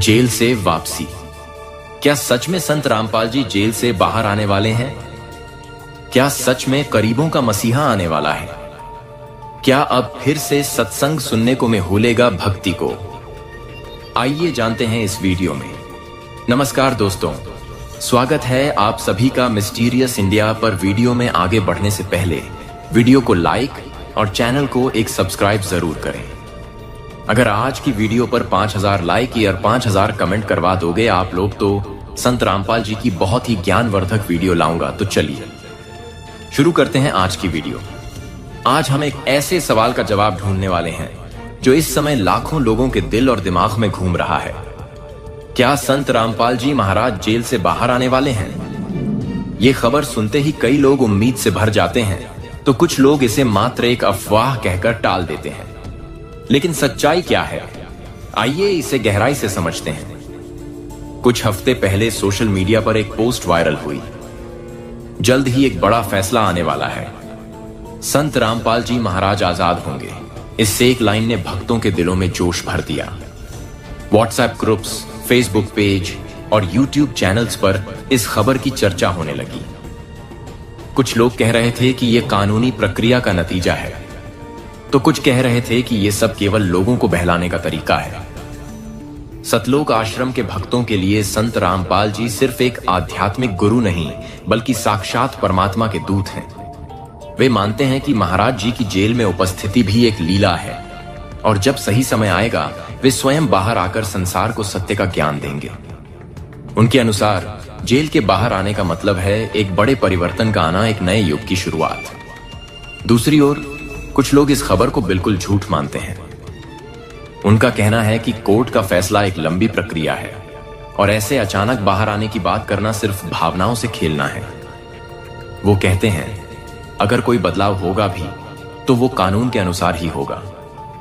Jail से वापसी। क्या सच में संत रामपाल जी जेल से बाहर आने वाले हैं? क्या सच में करीबों का मसीहा आने वाला है? क्या अब फिर से सत्संग सुनने को में हुलेगा भक्ति को? आइए जानते हैं इस वीडियो में। नमस्कार दोस्तों, स्वागत है आप सभी का मिस्टीरियस इंडिया पर। वीडियो में आगे बढ़ने से पहले वीडियो को लाइक और चैनल को एक सब्सक्राइब जरूर करें। अगर आज की वीडियो पर 5000 लाइक और 5000 कमेंट करवा दोगे आप लोग तो संत रामपाल जी की बहुत ही ज्ञानवर्धक वीडियो लाऊंगा। तो चलिए शुरू करते हैं आज की वीडियो। आज हम एक ऐसे सवाल का जवाब ढूंढने वाले हैं जो इस समय लाखों लोगों के दिल और दिमाग में घूम रहा है। क्या संत रामपाल जी महाराज जेल से बाहर आने वाले हैं? ये खबर सुनते ही कई लोग उम्मीद से भर जाते हैं, तो कुछ लोग इसे मात्र एक अफवाह कहकर टाल देते हैं। लेकिन सच्चाई क्या है, आइए इसे गहराई से समझते हैं। कुछ हफ्ते पहले सोशल मीडिया पर एक पोस्ट वायरल हुई। जल्द ही एक बड़ा फैसला आने वाला है, संत रामपाल जी महाराज आजाद होंगे। इससे एक लाइन ने भक्तों के दिलों में जोश भर दिया। व्हाट्सएप ग्रुप्स, फेसबुक पेज और यूट्यूब चैनल्स पर इस खबर की चर्चा होने लगी। कुछ लोग कह रहे थे कि यह कानूनी प्रक्रिया का नतीजा है, तो कुछ कह रहे थे कि यह सब केवल लोगों को बहलाने का तरीका है। सतलोक आश्रम के भक्तों के लिए संत रामपाल जी सिर्फ एक आध्यात्मिक गुरु नहीं, बल्कि साक्षात परमात्मा के दूत हैं। वे मानते हैं कि महाराज जी की जेल में उपस्थिति भी एक लीला है, और जब सही समय आएगा वे स्वयं बाहर आकर संसार को सत्य का ज्ञान देंगे। उनके अनुसार जेल के बाहर आने का मतलब है एक बड़े परिवर्तन का आना, एक नए युग की शुरुआत। दूसरी ओर कुछ लोग इस खबर को बिल्कुल झूठ मानते हैं। उनका कहना है कि कोर्ट का फैसला एक लंबी प्रक्रिया है और ऐसे अचानक बाहर आने की बात करना सिर्फ भावनाओं से खेलना है। वो कहते हैं अगर कोई बदलाव होगा भी तो वो कानून के अनुसार ही होगा,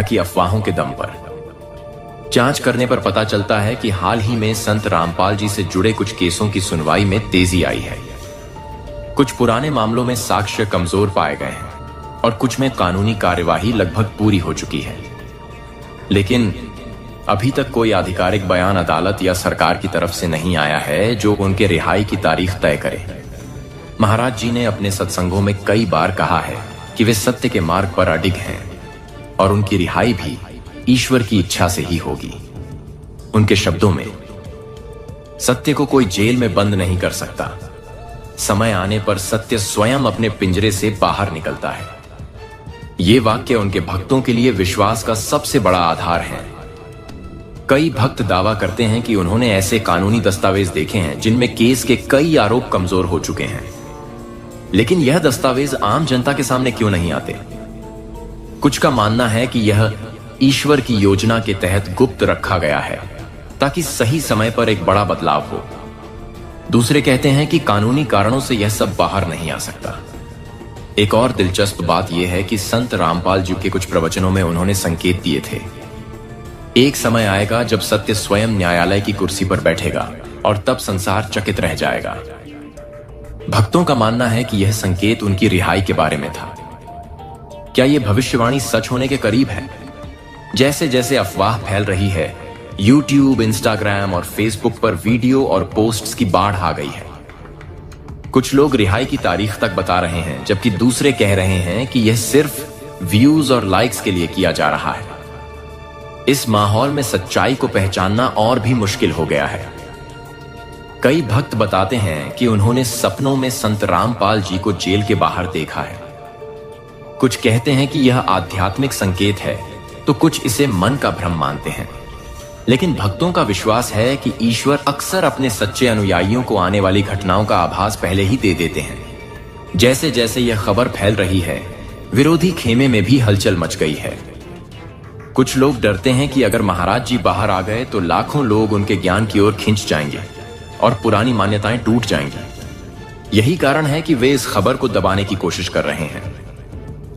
कि अफवाहों के दम पर। जांच करने पर पता चलता है कि हाल ही में संत रामपाल जी से जुड़े कुछ केसों की सुनवाई में तेजी आई है। कुछ पुराने मामलों में साक्ष्य कमजोर पाए गए हैं और कुछ में कानूनी कार्यवाही लगभग पूरी हो चुकी है। लेकिन अभी तक कोई आधिकारिक बयान अदालत या सरकार की तरफ से नहीं आया है जो उनके रिहाई की तारीख तय करे। महाराज जी ने अपने सत्संगों में कई बार कहा है कि वे सत्य के मार्ग पर अडिग हैं और उनकी रिहाई भी ईश्वर की इच्छा से ही होगी। उनके शब्दों में, सत्य को कोई जेल में बंद नहीं कर सकता। समय आने पर सत्य स्वयं अपने पिंजरे से बाहर निकलता है। ये वाक्य उनके भक्तों के लिए विश्वास का सबसे बड़ा आधार है। कई भक्त दावा करते हैं कि उन्होंने ऐसे कानूनी दस्तावेज देखे हैं जिनमें केस के कई आरोप कमजोर हो चुके हैं, लेकिन यह दस्तावेज आम जनता के सामने क्यों नहीं आते? कुछ का मानना है कि यह ईश्वर की योजना के तहत गुप्त रखा गया है ताकि सही समय पर एक बड़ा बदलाव हो। दूसरे कहते हैं कि कानूनी कारणों से यह सब बाहर नहीं आ सकता। एक और दिलचस्प बात यह है कि संत रामपाल जी के कुछ प्रवचनों में उन्होंने संकेत दिए थे, एक समय आएगा जब सत्य स्वयं न्यायालय की कुर्सी पर बैठेगा और तब संसार चकित रह जाएगा। भक्तों का मानना है कि यह संकेत उनकी रिहाई के बारे में था। क्या यह भविष्यवाणी सच होने के करीब है? जैसे जैसे अफवाह फैल रही है, यूट्यूब, इंस्टाग्राम और फेसबुक पर वीडियो और पोस्ट्स की बाढ़ आ गई है। कुछ लोग रिहाई की तारीख तक बता रहे हैं, जबकि दूसरे कह रहे हैं कि यह सिर्फ व्यूज और लाइक्स के लिए किया जा रहा है। इस माहौल में सच्चाई को पहचानना और भी मुश्किल हो गया है। कई भक्त बताते हैं कि उन्होंने सपनों में संत रामपाल जी को जेल के बाहर देखा है। कुछ कहते हैं कि यह आध्यात्मिक संकेत है, तो कुछ इसे मन का भ्रम मानते हैं। लेकिन भक्तों का विश्वास है कि ईश्वर अक्सर अपने सच्चे अनुयायियों को आने वाली घटनाओं का आभास पहले ही दे देते हैं। जैसे जैसे यह खबर फैल रही है, विरोधी खेमे में भी हलचल मच गई है। कुछ लोग डरते हैं कि अगर महाराज जी बाहर आ गए तो लाखों लोग उनके ज्ञान की ओर खिंच जाएंगे और पुरानी मान्यताएं टूट जाएंगी। यही कारण है कि वे इस खबर को दबाने की कोशिश कर रहे हैं।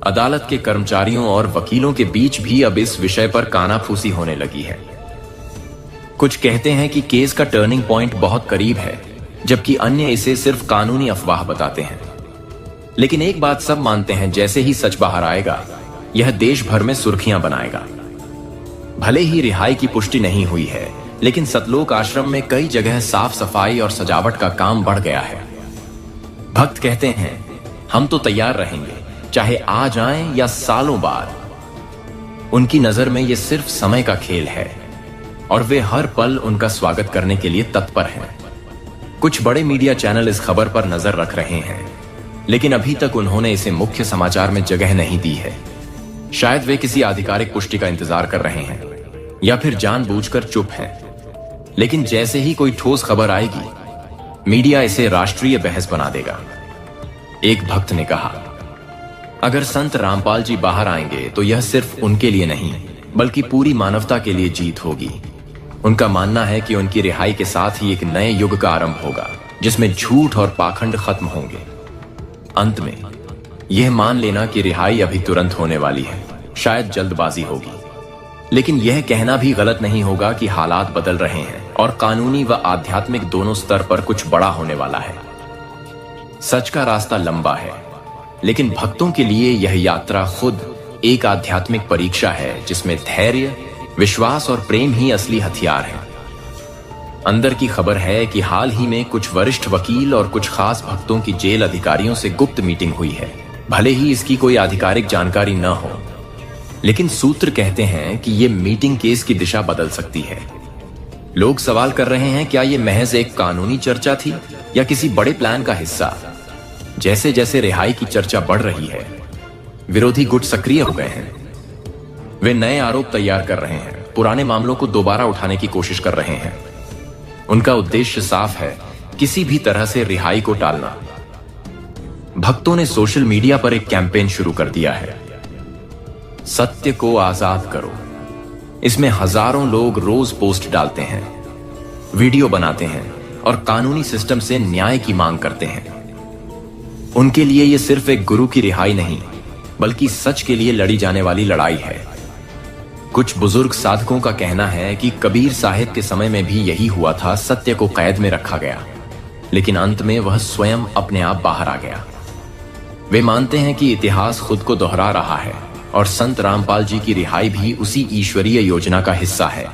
अदालत के कर्मचारियों और वकीलों के बीच भी अब इस विषय पर कानाफूसी होने लगी है। कुछ कहते हैं कि केस का टर्निंग पॉइंट बहुत करीब है, जबकि अन्य इसे सिर्फ कानूनी अफवाह बताते हैं। लेकिन एक बात सब मानते हैं, जैसे ही सच बाहर आएगा यह देश भर में सुर्खियां बनाएगा। भले ही रिहाई की पुष्टि नहीं हुई है, लेकिन सतलोक आश्रम में कई जगह साफ सफाई और सजावट का काम बढ़ गया है। भक्त कहते हैं, हम तो तैयार रहेंगे, चाहे आ जाएं या सालों बाद। उनकी नजर में यह सिर्फ समय का खेल है और वे हर पल उनका स्वागत करने के लिए तत्पर हैं। कुछ बड़े मीडिया चैनल इस खबर पर नजर रख रहे हैं, लेकिन अभी तक उन्होंने इसे मुख्य समाचार में जगह नहीं दी है। शायद वे किसी आधिकारिक पुष्टि का इंतजार कर रहे हैं या फिर जानबूझकर चुप हैं। लेकिन जैसे ही कोई ठोस खबर आएगी, मीडिया इसे राष्ट्रीय बहस बना देगा। एक भक्त ने कहा, अगर संत रामपाल जी बाहर आएंगे तो यह सिर्फ उनके लिए नहीं बल्कि पूरी मानवता के लिए जीत होगी। उनका मानना है कि उनकी रिहाई के साथ ही एक नए युग का आरंभ होगा जिसमें झूठ और पाखंड खत्म होंगे। अंत में यह मान लेना कि रिहाई अभी तुरंत होने वाली है शायद जल्दबाजी होगी, लेकिन यह कहना भी गलत नहीं होगा कि हालात बदल रहे हैं और कानूनी व आध्यात्मिक दोनों स्तर पर कुछ बड़ा होने वाला है। सच का रास्ता लंबा है, लेकिन भक्तों के लिए यह यात्रा खुद एक आध्यात्मिक परीक्षा है जिसमें धैर्य, विश्वास और प्रेम ही असली हथियार है। अंदर की खबर है कि हाल ही में कुछ वरिष्ठ वकील और कुछ खास भक्तों की जेल अधिकारियों से गुप्त मीटिंग हुई है। भले ही इसकी कोई आधिकारिक जानकारी न हो, लेकिन सूत्र कहते हैं कि यह मीटिंग केस की दिशा बदल सकती है। लोग सवाल कर रहे हैं, क्या यह महज एक कानूनी चर्चा थी या किसी बड़े प्लान का हिस्सा? जैसे जैसे रिहाई की चर्चा बढ़ रही है, विरोधी गुट सक्रिय हो गए हैं। वे नए आरोप तैयार कर रहे हैं, पुराने मामलों को दोबारा उठाने की कोशिश कर रहे हैं। उनका उद्देश्य साफ है, किसी भी तरह से रिहाई को टालना। भक्तों ने सोशल मीडिया पर एक कैंपेन शुरू कर दिया है, सत्य को आजाद करो। इसमें हजारों लोग रोज पोस्ट डालते हैं, वीडियो बनाते हैं और कानूनी सिस्टम से न्याय की मांग करते हैं। उनके लिए यह सिर्फ एक गुरु की रिहाई नहीं बल्कि सच के लिए लड़ी जाने वाली लड़ाई है। कुछ बुजुर्ग साधकों का कहना है कि कबीर साहिब के समय में भी यही हुआ था, सत्य को कैद में रखा गया, लेकिन अंत में वह स्वयं अपने आप बाहर आ गया। वे मानते हैं कि इतिहास खुद को दोहरा रहा है और संत रामपाल जी की रिहाई भी उसी ईश्वरीय योजना का हिस्सा है।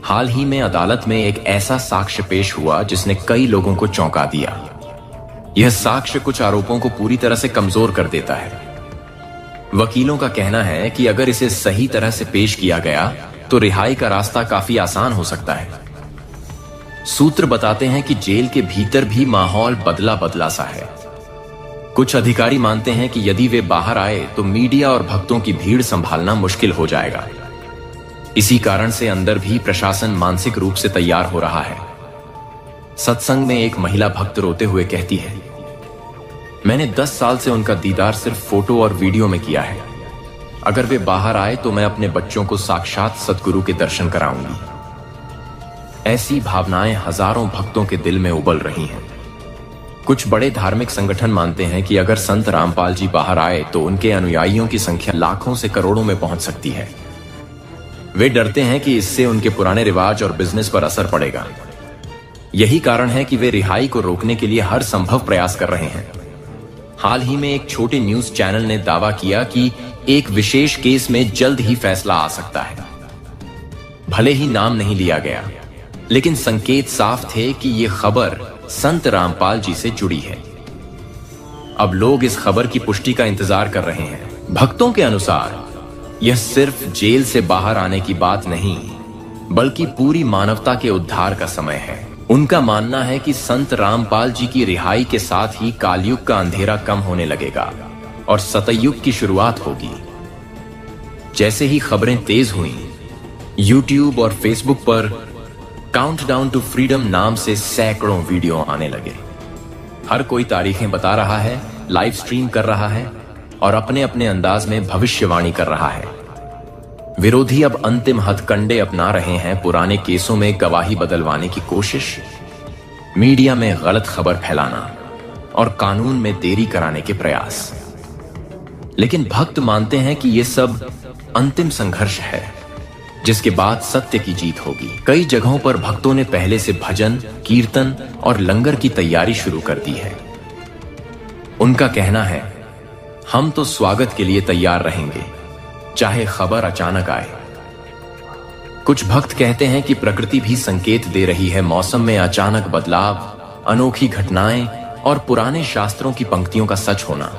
हाल ही में अदालत में एक ऐसा साक्ष्य पेश हुआ जिसने कई लोगों को चौंका दिया। यह साक्ष्य कुछ आरोपों को पूरी तरह से कमजोर कर देता है। वकीलों का कहना है कि अगर इसे सही तरह से पेश किया गया तो रिहाई का रास्ता काफी आसान हो सकता है। सूत्र बताते हैं कि जेल के भीतर भी माहौल बदला बदला सा है। कुछ अधिकारी मानते हैं कि यदि वे बाहर आए तो मीडिया और भक्तों की भीड़ संभालना मुश्किल हो जाएगा। इसी कारण से अंदर भी प्रशासन मानसिक रूप से तैयार हो रहा है। सत्संग में एक महिला भक्त रोते हुए कहती है, मैंने 10 साल से उनका दीदार सिर्फ फोटो और वीडियो में किया है। अगर वे बाहर आए तो मैं अपने बच्चों को साक्षात सद्गुरु के दर्शन कराऊंगी। ऐसी भावनाएं हजारों भक्तों के दिल में उबल रही हैं। कुछ बड़े धार्मिक संगठन मानते हैं कि अगर संत रामपाल जी बाहर आए तो उनके अनुयायियों की संख्या लाखों से करोड़ों में पहुंच सकती है। वे डरते हैं कि इससे उनके पुराने रिवाज और बिजनेस पर असर पड़ेगा। यही कारण है कि वे रिहाई को रोकने के लिए हर संभव प्रयास कर रहे हैं। हाल ही में एक छोटे न्यूज चैनल ने दावा किया कि एक विशेष केस में जल्द ही फैसला आ सकता है। भले ही नाम नहीं लिया गया, लेकिन संकेत साफ थे कि यह खबर संत रामपाल जी से जुड़ी है। अब लोग इस खबर की पुष्टि का इंतजार कर रहे हैं। भक्तों के अनुसार यह सिर्फ जेल से बाहर आने की बात नहीं, बल्कि पूरी मानवता के उद्धार का समय है। उनका मानना है कि संत रामपाल जी की रिहाई के साथ ही कालयुग का अंधेरा कम होने लगेगा और सतयुग की शुरुआत होगी। जैसे ही खबरें तेज हुई, यूट्यूब और फेसबुक पर काउंटडाउन टू फ्रीडम नाम से सैकड़ों वीडियो आने लगे। हर कोई तारीखें बता रहा है, लाइव स्ट्रीम कर रहा है और अपने अपने अंदाज में भविष्यवाणी कर रहा है। विरोधी अब अंतिम हथकंडे अपना रहे हैं, पुराने केसों में गवाही बदलवाने की कोशिश, मीडिया में गलत खबर फैलाना और कानून में देरी कराने के प्रयास। लेकिन भक्त मानते हैं कि यह सब अंतिम संघर्ष है, जिसके बाद सत्य की जीत होगी। कई जगहों पर भक्तों ने पहले से भजन, कीर्तन और लंगर की तैयारी शुरू कर दी है। उनका कहना है, हम तो स्वागत के लिए तैयार रहेंगे, चाहे खबर अचानक आए। कुछ भक्त कहते हैं कि प्रकृति भी संकेत दे रही है, मौसम में अचानक बदलाव, अनोखी घटनाएं और पुराने शास्त्रों की पंक्तियों का सच होना।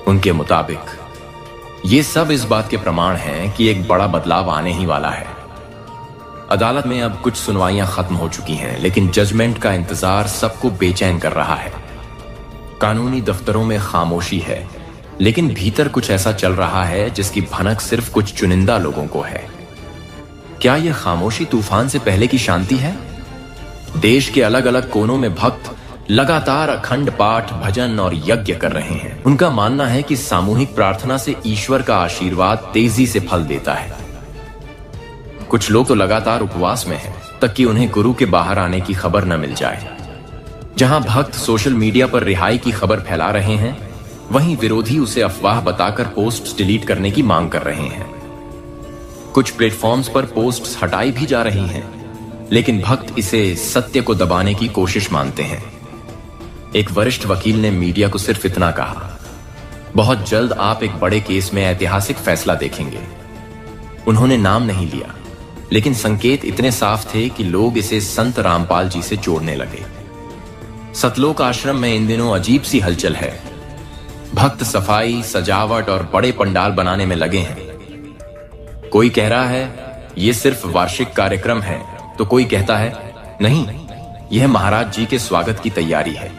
उनके मुताबिक ये सब इस बात के प्रमाण हैं कि एक बड़ा बदलाव आने ही वाला है। अदालत में अब कुछ सुनवाइयां खत्म हो चुकी हैं, लेकिन जजमेंट का इंतजार सबको बेचैन कर रहा है। कानूनी दफ्तरों में खामोशी है, लेकिन भीतर कुछ ऐसा चल रहा है जिसकी भनक सिर्फ कुछ चुनिंदा लोगों को है। क्या यह खामोशी तूफान से पहले की शांति है? देश के अलग अलग कोनों में भक्त लगातार अखंड पाठ, भजन और यज्ञ कर रहे हैं। उनका मानना है कि सामूहिक प्रार्थना से ईश्वर का आशीर्वाद तेजी से फल देता है। कुछ लोग तो लगातार उपवास में हैं, तक कि उन्हें गुरु के बाहर आने की खबर न मिल जाए। जहां भक्त सोशल मीडिया पर रिहाई की खबर फैला रहे हैं, वहीं विरोधी उसे अफवाह बताकर पोस्ट डिलीट करने की मांग कर रहे हैं। कुछ प्लेटफॉर्म्स पर पोस्ट्स हटाई भी जा रही हैं, लेकिन भक्त इसे सत्य को दबाने की कोशिश मानते हैं। एक वरिष्ठ वकील ने मीडिया को सिर्फ इतना कहा, बहुत जल्द आप एक बड़े केस में ऐतिहासिक फैसला देखेंगे। उन्होंने नाम नहीं लिया, लेकिन संकेत इतने साफ थे कि लोग इसे संत रामपाल जी से जोड़ने लगे। सतलोक आश्रम में इन दिनों अजीब सी हलचल है। भक्त सफाई, सजावट और बड़े पंडाल बनाने में लगे हैं। कोई कह रहा है यह सिर्फ वार्षिक कार्यक्रम है, तो कोई कहता है नहीं, यह महाराज जी के स्वागत की तैयारी है।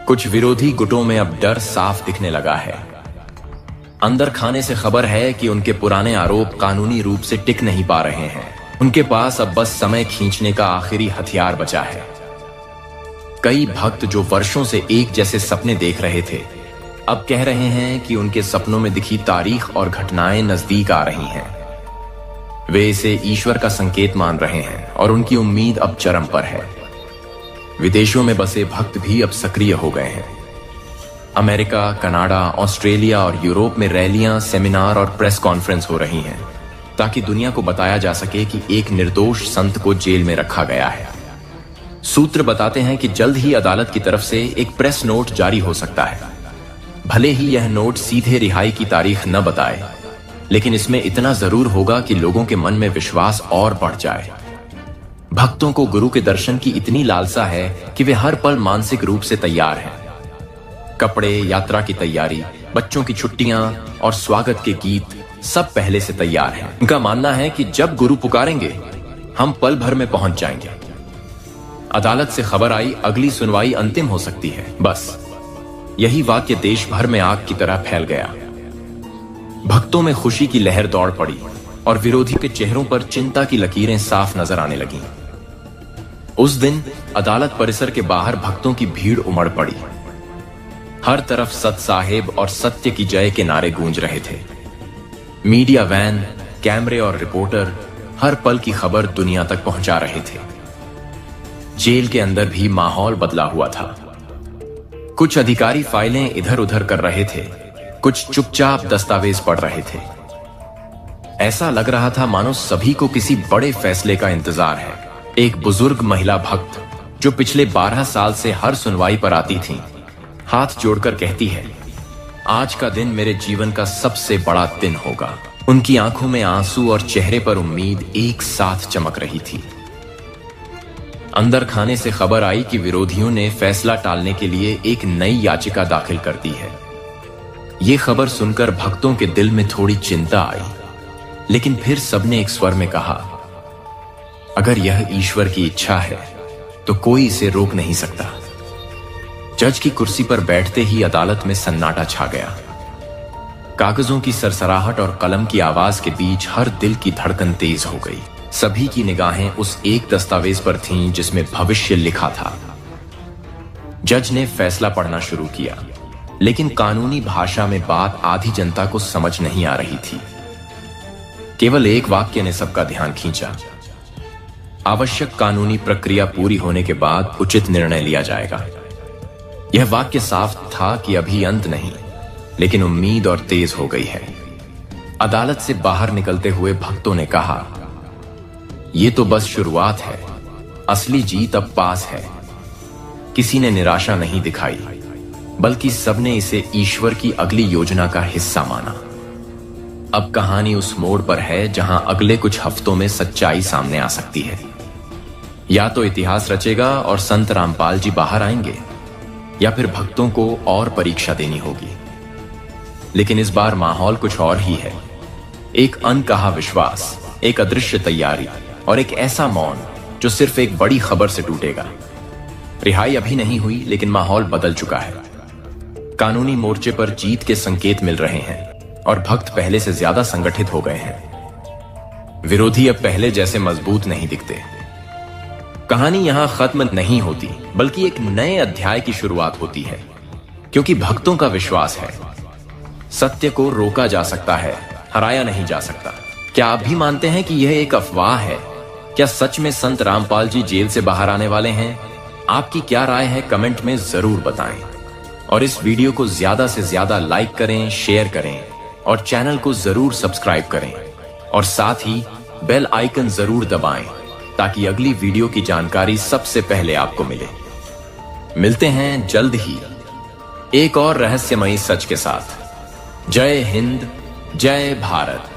कुछ विरोधी गुटों में अब डर साफ दिखने लगा है। अंदर खाने से खबर है कि उनके पुराने आरोप कानूनी रूप से टिक नहीं पा रहे हैं। उनके पास अब बस समय खींचने का आखिरी हथियार बचा है। कई भक्त जो वर्षों से एक जैसे सपने देख रहे थे, अब कह रहे हैं कि उनके सपनों में दिखी तारीख और घटनाएं नजदीक आ रही हैं। वे इसे ईश्वर का संकेत मान रहे हैं और उनकी उम्मीद अब चरम पर है। विदेशों में बसे भक्त भी अब सक्रिय हो गए हैं। अमेरिका, कनाडा, ऑस्ट्रेलिया और यूरोप में रैलियां, सेमिनार और प्रेस कॉन्फ्रेंस हो रही हैं, ताकि दुनिया को बताया जा सके कि एक निर्दोष संत को जेल में रखा गया है। सूत्र बताते हैं कि जल्द ही अदालत की तरफ से एक प्रेस नोट जारी हो सकता है। भले ही यह नोट सीधे रिहाई की तारीख न बताए, लेकिन इसमें इतना जरूर होगा कि लोगों के मन में विश्वास और बढ़ जाए। भक्तों को गुरु के दर्शन की इतनी लालसा है कि वे हर पल मानसिक रूप से तैयार हैं। कपड़े, यात्रा की तैयारी, बच्चों की छुट्टियां और स्वागत के गीत सब पहले से तैयार हैं। उनका मानना है कि जब गुरु पुकारेंगे, हम पल भर में पहुंच जाएंगे। अदालत से खबर आई, अगली सुनवाई अंतिम हो सकती है। बस यही वाक्य देश भर में आग की तरह फैल गया। भक्तों में खुशी की लहर दौड़ पड़ी और विरोधियों के चेहरों पर चिंता की लकीरें साफ नजर आने लगीं। उस दिन अदालत परिसर के बाहर भक्तों की भीड़ उमड़ पड़ी। हर तरफ सत साहेब और सत्य की जय के नारे गूंज रहे थे। मीडिया वैन, कैमरे और रिपोर्टर हर पल की खबर दुनिया तक पहुंचा रहे थे। जेल के अंदर भी माहौल बदला हुआ था। कुछ अधिकारी फाइलें इधर उधर कर रहे थे, कुछ चुपचाप दस्तावेज पढ़ रहे थे। ऐसा लग रहा था मानो सभी को किसी बड़े फैसले का इंतजार है। एक बुजुर्ग महिला भक्त जो पिछले 12 साल से हर सुनवाई पर आती थी, हाथ जोड़कर कहती है, आज का दिन मेरे जीवन का सबसे बड़ा दिन होगा। उनकी आंखों में आंसू और चेहरे पर उम्मीद एक साथ चमक रही थी। अंदर खाने से खबर आई कि विरोधियों ने फैसला टालने के लिए एक नई याचिका दाखिल कर दी है। यह खबर सुनकर भक्तों के दिल में थोड़ी चिंता आई, लेकिन फिर सबने एक स्वर में कहा, अगर यह ईश्वर की इच्छा है तो कोई इसे रोक नहीं सकता। जज की कुर्सी पर बैठते ही अदालत में सन्नाटा छा गया। कागजों की सरसराहट और कलम की आवाज के बीच हर दिल की धड़कन तेज हो गई। सभी की निगाहें उस एक दस्तावेज पर थीं जिसमें भविष्य लिखा था। जज ने फैसला पढ़ना शुरू किया, लेकिन कानूनी भाषा में बात आधी जनता को समझ नहीं आ रही थी। केवल एक वाक्य ने सबका ध्यान खींचा, आवश्यक कानूनी प्रक्रिया पूरी होने के बाद उचित निर्णय लिया जाएगा। यह वाक्य साफ था कि अभी अंत नहीं, लेकिन उम्मीद और तेज हो गई है। अदालत से बाहर निकलते हुए भक्तों ने कहा, यह तो बस शुरुआत है, असली जीत अब पास है। किसी ने निराशा नहीं दिखाई, बल्कि सबने इसे ईश्वर की अगली योजना का हिस्सा माना। अब कहानी उस मोड़ पर है जहां अगले कुछ हफ्तों में सच्चाई सामने आ सकती है। या तो इतिहास रचेगा और संत रामपाल जी बाहर आएंगे, या फिर भक्तों को और परीक्षा देनी होगी। लेकिन इस बार माहौल कुछ और ही है। एक अनकहा विश्वास, एक अदृश्य तैयारी और एक ऐसा मौन जो सिर्फ एक बड़ी खबर से टूटेगा। रिहाई अभी नहीं हुई, लेकिन माहौल बदल चुका है। कानूनी मोर्चे पर जीत के संकेत मिल रहे हैं और भक्त पहले से ज्यादा संगठित हो गए हैं। विरोधी अब पहले जैसे मजबूत नहीं दिखते। कहानी यहां खत्म नहीं होती, बल्कि एक नए अध्याय की शुरुआत होती है, क्योंकि भक्तों का विश्वास है सत्य को रोका जा सकता है, हराया नहीं जा सकता। क्या आप भी मानते हैं कि यह एक अफवाह है? क्या सच में संत रामपाल जी जेल से बाहर आने वाले हैं? आपकी क्या राय है कमेंट में जरूर बताएं। और इस वीडियो को ज्यादा से ज्यादा लाइक करें, शेयर करें और चैनल को जरूर सब्सक्राइब करें और साथ ही बेल आइकन जरूर दबाएं ताकि अगली वीडियो की जानकारी सबसे पहले आपको मिले। मिलते हैं जल्द ही एक और रहस्यमयी सच के साथ। जय हिंद, जय भारत।